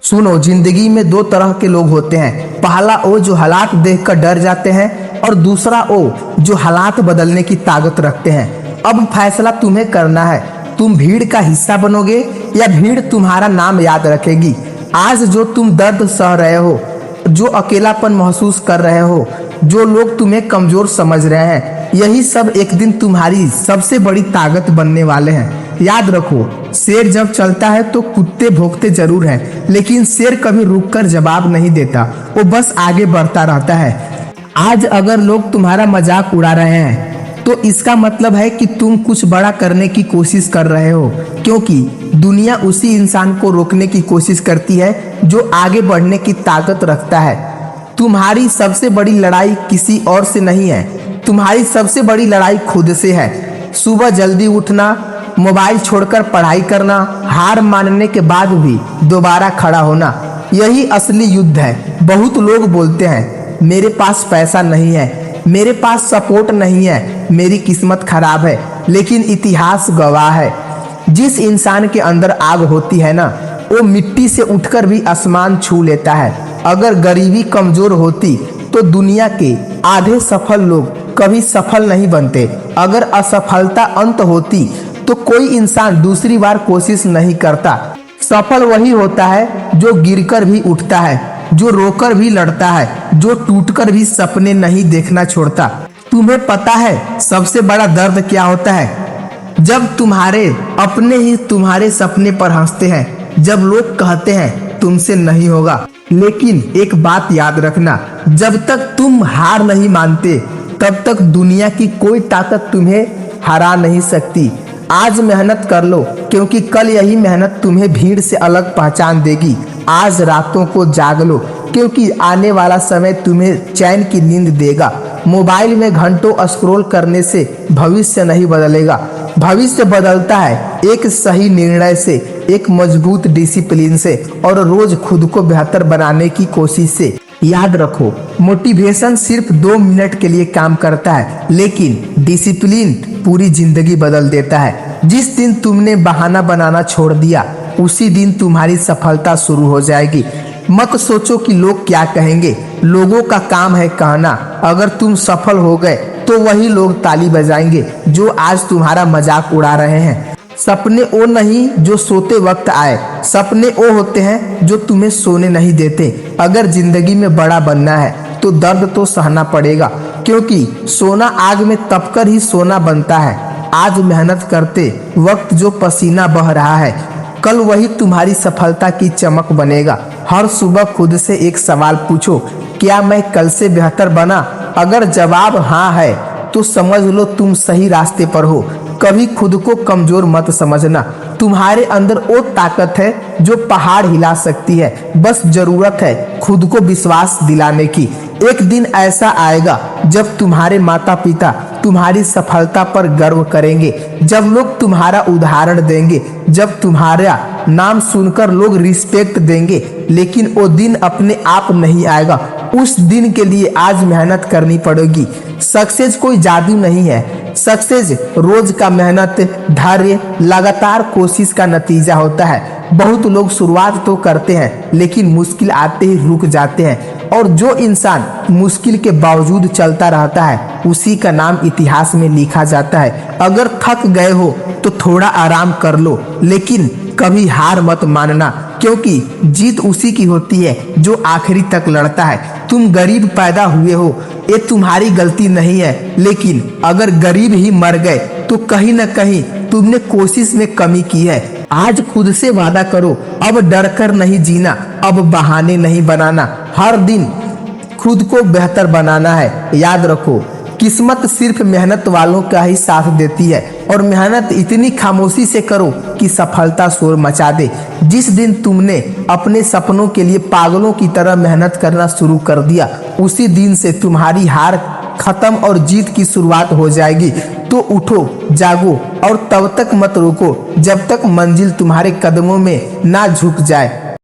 सुनो, जिंदगी में दो तरह के लोग होते हैं। पहला वो जो हालात देखकर डर जाते हैं और दूसरा वो जो हालात बदलने की ताकत रखते हैं। अब फैसला तुम्हें करना है, तुम भीड़ का हिस्सा बनोगे या भीड़ तुम्हारा नाम याद रखेगी। आज जो तुम दर्द सह रहे हो, जो अकेलापन महसूस कर रहे हो, जो लोग तुम्हें कमजोर समझ रहे हैं, यही सब एक दिन तुम्हारी सबसे बड़ी ताकत बनने वाले हैं। याद रखो, शेर जब चलता है तो कुत्ते भौंकते जरूर हैं, लेकिन शेर कभी रुककर जवाब नहीं देता, वो बस आगे बढ़ता रहता है। आज अगर लोग तुम्हारा मजाक उड़ा रहे हैं तो इसका मतलब है कि तुम कुछ बड़ा करने की कोशिश कर रहे हो, क्योंकि दुनिया उसी इंसान को रोकने की कोशिश करती है जो आगे बढ़ने की ताकत रखता है। तुम्हारी सबसे बड़ी लड़ाई किसी और से नहीं है, तुम्हारी सबसे बड़ी लड़ाई खुद से है। सुबह जल्दी उठना, मोबाइल छोड़कर पढ़ाई करना, हार मानने के बाद भी दोबारा खड़ा होना, यही असली युद्ध है। बहुत लोग बोलते हैं मेरे पास पैसा नहीं है, मेरे पास सपोर्ट नहीं है, मेरी किस्मत खराब है, लेकिन इतिहास गवाह है, जिस इंसान के अंदर आग होती है ना, वो मिट्टी से उठकर भी आसमान छू लेता है। अगर गरीबी कमजोर होती तो दुनिया के आधे सफल लोग कभी सफल नहीं बनते। अगर असफलता अंत होती तो कोई इंसान दूसरी बार कोशिश नहीं करता। सफल वही होता है जो गिरकर भी उठता है, जो रोकर भी लड़ता है, जो टूटकर भी सपने नहीं देखना छोड़ता। तुम्हें पता है सबसे बड़ा दर्द क्या होता है? जब तुम्हारे अपने ही तुम्हारे सपने पर हंसते हैं, जब लोग कहते हैं तुमसे नहीं होगा। लेकिन एक बात याद रखना, जब तक तुम हार नहीं मानते तब तक दुनिया की कोई ताकत तुम्हें हरा नहीं सकती। आज मेहनत कर लो, क्योंकि कल यही मेहनत तुम्हें भीड़ से अलग पहचान देगी। आज रातों को जाग लो, क्योंकि आने वाला समय तुम्हें चैन की नींद देगा। मोबाइल में घंटों स्क्रॉल करने से भविष्य नहीं बदलेगा। भविष्य बदलता है एक सही निर्णय से, एक मजबूत डिसिप्लिन से और रोज खुद को बेहतर बनाने की कोशिश से। याद रखो, मोटिवेशन सिर्फ 2 मिनट के लिए काम करता है, लेकिन डिसिप्लिन पूरी जिंदगी बदल देता है। जिस दिन तुमने बहाना बनाना छोड़ दिया, उसी दिन तुम्हारी सफलता शुरू हो जाएगी। मत सोचो कि लोग क्या कहेंगे, लोगों का काम है कहना। अगर तुम सफल हो गए तो वही लोग ताली बजाएंगे जो आज तुम्हारा मजाक उड़ा रहे हैं। सपने वो नहीं जो सोते वक्त आए, सपने वो होते हैं जो तुम्हें सोने नहीं देते। अगर जिंदगी में बड़ा बनना है तो दर्द तो सहना पड़ेगा, क्योंकि सोना आग में तपकर ही सोना बनता है। आज मेहनत करते वक्त जो पसीना बह रहा है, कल वही तुम्हारी सफलता की चमक बनेगा। हर सुबह खुद से एक सवाल पूछो, क्या मैं कल से बेहतर बना? अगर जवाब हाँ है तो समझ लो तुम सही रास्ते पर हो। कभी खुद को कमजोर मत समझना, तुम्हारे अंदर वो ताकत है जो पहाड़ हिला सकती है। बस जरूरत है खुद को विश्वास दिलाने की। एक दिन ऐसा आएगा जब तुम्हारे माता पिता तुम्हारी सफलता पर गर्व करेंगे, जब लोग तुम्हारा उदाहरण देंगे, जब तुम्हारा नाम सुनकर लोग रिस्पेक्ट देंगे। लेकिन वो दिन अपने आप नहीं आएगा, उस दिन के लिए आज मेहनत करनी पड़ेगी। सक्सेस कोई जादू नहीं है, सक्सेस रोज का मेहनत, धैर्य, लगातार कोशिश का नतीजा होता है। बहुत लोग शुरुआत तो करते हैं लेकिन मुश्किल आते ही रुक जाते हैं, और जो इंसान मुश्किल के बावजूद चलता रहता है उसी का नाम इतिहास में लिखा जाता है। अगर थक गए हो तो थोड़ा आराम कर लो, लेकिन कभी हार मत मानना, क्योंकि जीत उसी की होती है जो आखिरी तक लड़ता है। तुम गरीब पैदा हुए हो, ये तुम्हारी गलती नहीं है, लेकिन अगर गरीब ही मर गए तो कहीं न कहीं तुमने कोशिश में कमी की है। आज खुद से वादा करो, अब डर कर नहीं जीना, अब बहाने नहीं बनाना, हर दिन खुद को बेहतर बनाना है। याद रखो, किस्मत सिर्फ मेहनत वालों का ही साथ देती है, और मेहनत इतनी खामोशी से करो कि सफलता शोर मचा दे। जिस दिन तुमने अपने सपनों के लिए पागलों की तरह मेहनत करना शुरू कर दिया, उसी दिन से तुम्हारी हार खत्म और जीत की शुरुआत हो जाएगी। तो उठो, जागो और तब तक मत रुको जब तक मंजिल तुम्हारे कदमों में ना झुक जाए।